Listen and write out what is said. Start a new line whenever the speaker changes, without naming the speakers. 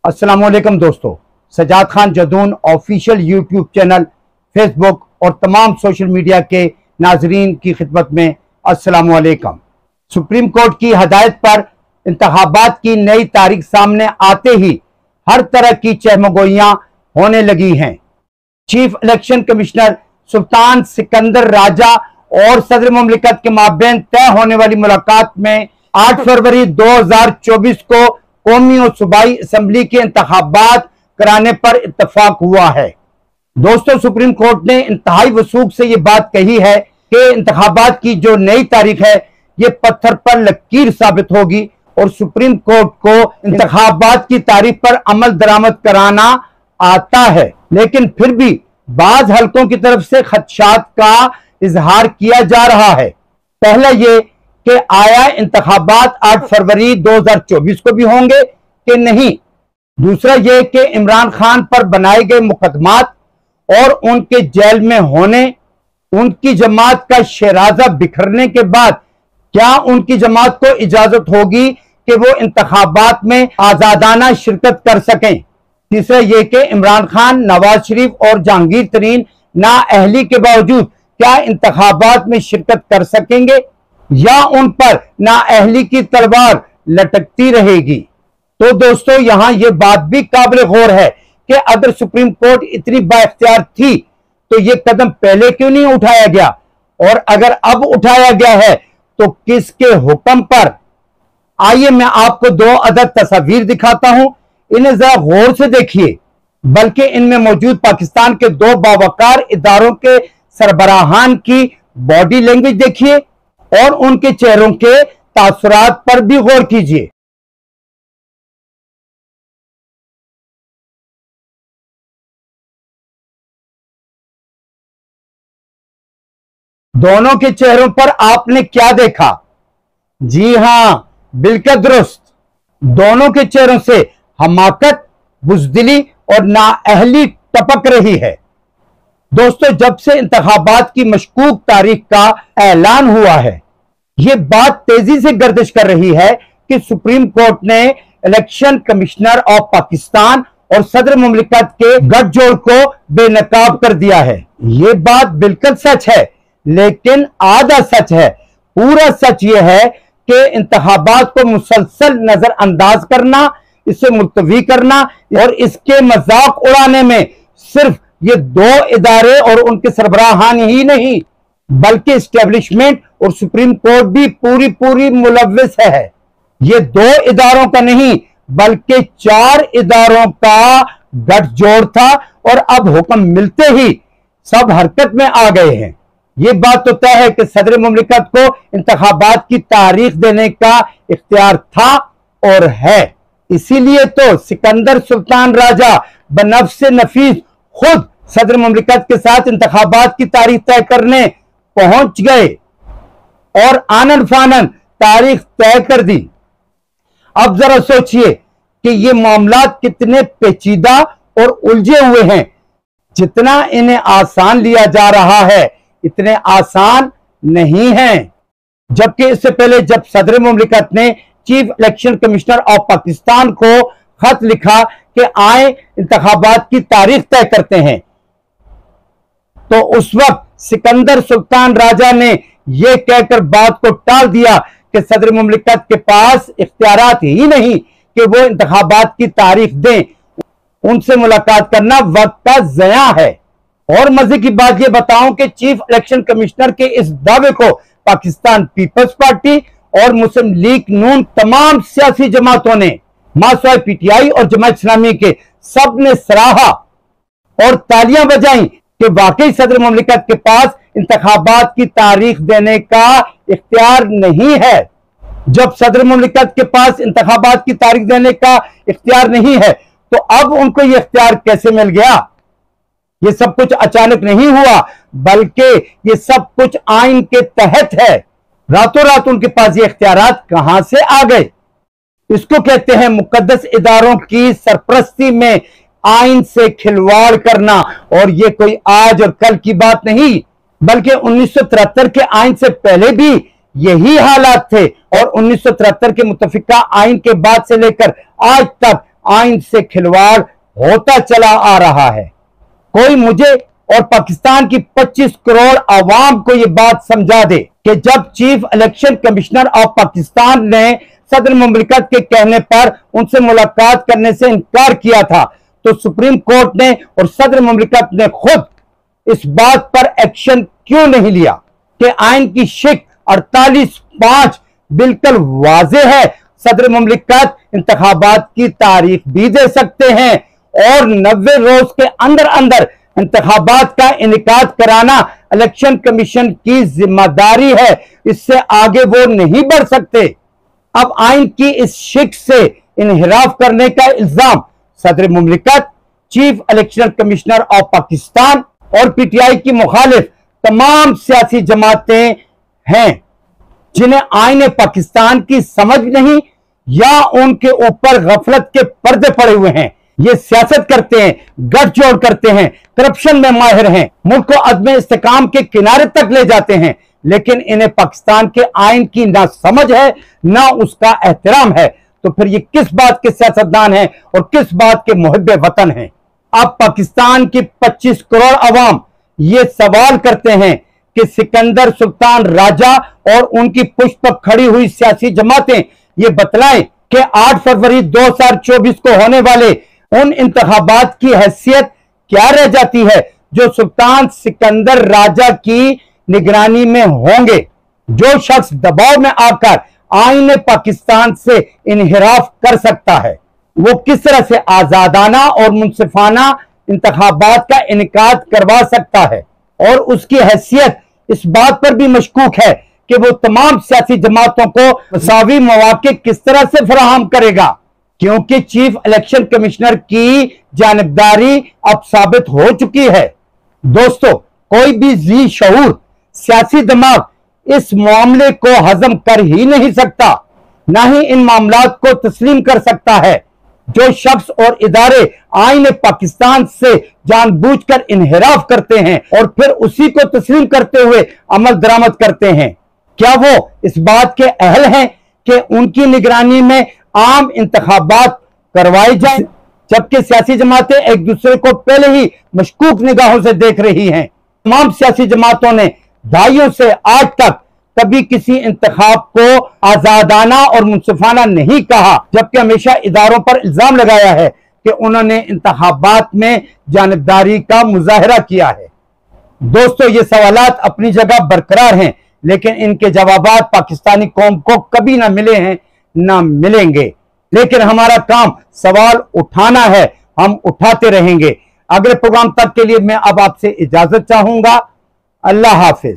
अस्सलामुअलैकुम दोस्तों, Sajjad Khan Jadoon official YouTube channel, Facebook और तमाम सोशल मीडिया के नाजरीन की खिदमत में अस्सलामुअलैकुम। सुप्रीम कोर्ट की हदायत पर इंतखाबात की नई तारीख सामने आते ही हर तरह की चहमगोइयां होने लगी हैं। चीफ इलेक्शन कमिश्नर सुल्तान सिकंदर राजा और सदर मुमलिकत के माबैन तय होने वाली मुलाकात में 8 फरवरी 2024 को कौमी और सूबाई असम्बली के इंतखाबात कराने पर इत्तफाक हुआ है। दोस्तों, सुप्रीम कोर्ट ने इंतहाई वसूख से ये बात कही है कि इंतखाबात की जो नई तारीख है ये पत्थर पर लकीर साबित होगी और सुप्रीम कोर्ट को इंतखाबात की तारीख पर अमल दरामद कराना आता है। लेकिन फिर भी बाज हलकों की तरफ से खदशात का इजहार किया जा रहा है। पहला ये कि आया इंतखाबात 8 फरवरी 2024 को भी होंगे कि नहीं। दूसरा यह कि इमरान खान पर बनाए गए मुकदमात और उनके जेल में होने, उनकी जमात का शराजा बिखरने के बाद क्या उनकी जमात को इजाजत होगी कि वो इंतखाबात में आजादाना शिरकत कर सकें। तीसरा यह कि इमरान खान, नवाज शरीफ और जहांगीर तरीन नाअहली के बावजूद क्या इंतखाबात में शिरकत कर सकेंगे या उन पर नाअहली की तलवार लटकती रहेगी। तो दोस्तों, यहां यह बात भी काबिल गौर है कि अगर सुप्रीम कोर्ट इतनी बाइख्तियार थी तो यह कदम पहले क्यों नहीं उठाया गया, और अगर अब उठाया गया है तो किसके हुक्म पर। आइए मैं आपको 2 अदद तस्वीर दिखाता हूं, इन्हें जरा गौर से देखिए, बल्कि इनमें मौजूद पाकिस्तान के 2 बावकार इदारों के सरबराहान की बॉडी लैंग्वेज देखिए और उनके चेहरों के तासुरात पर भी गौर कीजिए। दोनों के चेहरों पर आपने क्या देखा? जी हां, बिल्कुल दुरुस्त। दोनों के चेहरों से हमाकत, बुज़दिली और नाअहली टपक रही है। दोस्तों, जब से इंतखाबात की मशकूक तारीख का ऐलान हुआ है, यह बात तेजी से गर्दिश कर रही है कि सुप्रीम कोर्ट ने इलेक्शन कमिश्नर ऑफ पाकिस्तान और सदर मुमलिकत के गठजोड़ को बेनकाब कर दिया है। यह बात बिल्कुल सच है, लेकिन आधा सच है। पूरा सच यह है कि इंतखाबात को मुसलसल नजरअंदाज करना, इसे मुलतवी करना और इसके मजाक उड़ाने में सिर्फ ये 2 इदारे और उनके सरबराहान ही नहीं, बल्कि एस्टेब्लिशमेंट और सुप्रीम कोर्ट भी पूरी मुलव्विस है। ये 2 इदारों का नहीं बल्कि 4 इदारों का गठजोड़ था और अब हुक्म मिलते ही सब हरकत में आ गए हैं। ये बात तो तय है कि सदर मुमलिकत को इंतखाबात की तारीख देने का इख्तियार था और है। इसीलिए तो सिकंदर सुल्तान राजा बनफ्से नफीस खुद सदर मुमलिकत के साथ इंतखाबात की तारीख तय करने पहुंच गए और आनन फानन तारीख तय कर दी। अब जरा सोचिए कि ये मामला कितने पेचीदा और उलझे हुए हैं। जितना इन्हें आसान लिया जा रहा है इतने आसान नहीं हैं। जबकि इससे पहले जब सदर मुमलिकत ने chief election commissioner of Pakistan को खत लिखा कि आए इंतखाबात की तारीख तय करते हैं, तो उस वक्त सिकंदर सुल्तान राजा ने यह कहकर बात को टाल दिया कि सदर मुमलिकत के पास इख्तियारात ही नहीं कि वो इंतखाबात की तारीख दें, उनसे मुलाकात करना वक्त का ज़या है। और मजे की बात यह बताऊं कि चीफ इलेक्शन कमिश्नर के इस दावे को पाकिस्तान पीपल्स पार्टी और मुस्लिम लीग नून तमाम सियासी जमातों ने, मासवाए पीटीआई और जमात इस्लामी के सब ने सराहा और तालियां बजाई कि वाकई सदर मुमलिकत के पास इंतखाबात की तारीख देने का इख्तियार नहीं है। जब सदर मुमलिकत के पास इंतखाबात की तारीख देने का इख्तियार नहीं है तो अब उनको यह इख्तियार कैसे मिल गया? ये सब कुछ अचानक नहीं हुआ, बल्कि ये सब कुछ आइन के तहत है। रातों रात उनके पास ये इख्तियारात कहां से आ गए? इसको कहते हैं मुकद्दस इदारों की सरपरस्ती में आइन से खिलवाड़ करना। और ये कोई आज और कल की बात नहीं, बल्कि 1973 के आइन से पहले भी यही हालात थे और 1973 के मुतफिका आइन के बाद से लेकर आज तक आइन से खिलवाड़ होता चला आ रहा है। कोई मुझे और पाकिस्तान की 25 करोड़ आवाम को यह बात समझा दे कि जब chief election commissioner of Pakistan ने सदर मुमलिकत के कहने पर उनसे मुलाकात करने से इनकार किया था, तो सुप्रीम कोर्ट ने और सदर मुमलिकत ने खुद इस बात पर एक्शन क्यों नहीं लिया कि आइन की शिक 48(5) बिल्कुल वाज़ेह है। सदर मुमलिकत इंतखाबात की तारीख भी दे सकते हैं और 90 रोज के अंदर अंदर इंतखाबात का इनेकाद कराना इलेक्शन कमीशन की जिम्मेदारी है। इससे आगे वो नहीं बढ़ सकते। अब आइन की इस शिक से इनहिराफ करने का इल्जाम सदर मुमलिकत, chief election commissioner of Pakistan और पीटीआई की मुखालिफ तमाम सियासी जमातें हैं जिन्हें आईने पाकिस्तान की समझ नहीं या उनके ऊपर गफलत के पर्दे पड़े हुए हैं। ये सियासत करते हैं, गठजोड़ करते हैं, करप्शन में माहिर हैं, मुल्क को अदम इस्तेकाम के किनारे तक ले जाते हैं, लेकिन इन्हें पाकिस्तान के आइन की ना समझ है ना उसका एहतराम है। तो फिर ये किस बात के सियासतदान हैं और किस बात के मुहिब्बे वतन हैं? अब पाकिस्तान की 25 करोड़ अवाम ये सवाल करते हैं कि सिकंदर सुल्तान राजा और उनकी पुष्प पर खड़ी हुई सियासी जमातें ये बतलाएं कि 8 फरवरी 2024 को होने वाले उन इंतखाबात की हैसियत क्या रह जाती है जो सुल्तान सिकंदर राजा की निगरानी में होंगे। जो शख्स दबाव में आकर आईने पाकिस्तान से इनहिराफ कर सकता है, वो किस तरह से आजादाना और मुनसिफाना इंतखाबात का इनेकाद करवा सकता है। और उसकी हैसियत इस बात पर भी मशकूक है कि वो तमाम सियासी जमातों को मसावी मौके किस तरह से फराहम करेगा, क्योंकि चीफ इलेक्शन कमिश्नर की जानिबदारी अब साबित हो चुकी है। दोस्तों, कोई भी जी शऊर सियासी दिमाग इस मामले को हजम कर ही नहीं सकता, ना ही इन मामलात को तस्लीम कर सकता है। जो शख्स और इदारे आईने पाकिस्तान से जानबूझकर इनहिराफ करते हैं और फिर उसी को तस्लीम करते हुए अमल दरामद करते हैं, क्या वो इस बात के अहल हैं कि उनकी निगरानी में आम इंतखाबात करवाए जाएं, जबकि सियासी जमातें एक दूसरे को पहले ही मशकूक निगाहों से देख रही हैं। तमाम सियासी जमातों ने दहाइयों से आज तक कभी किसी इंतखाब को आजादाना और मुनसिफाना नहीं कहा, जबकि हमेशा इदारों पर इल्जाम लगाया है कि उन्होंने इंतखाबात में जानिबदारी का मुजाहरा किया है। दोस्तों, ये सवालात अपनी जगह बरकरार हैं, लेकिन इनके जवाबात पाकिस्तानी कौम को कभी ना मिले हैं ना मिलेंगे। लेकिन हमारा काम सवाल उठाना है, हम उठाते रहेंगे। अगले प्रोग्राम तक के लिए मैं अब आपसे इजाजत चाहूंगा। अल्लाह हाफिज।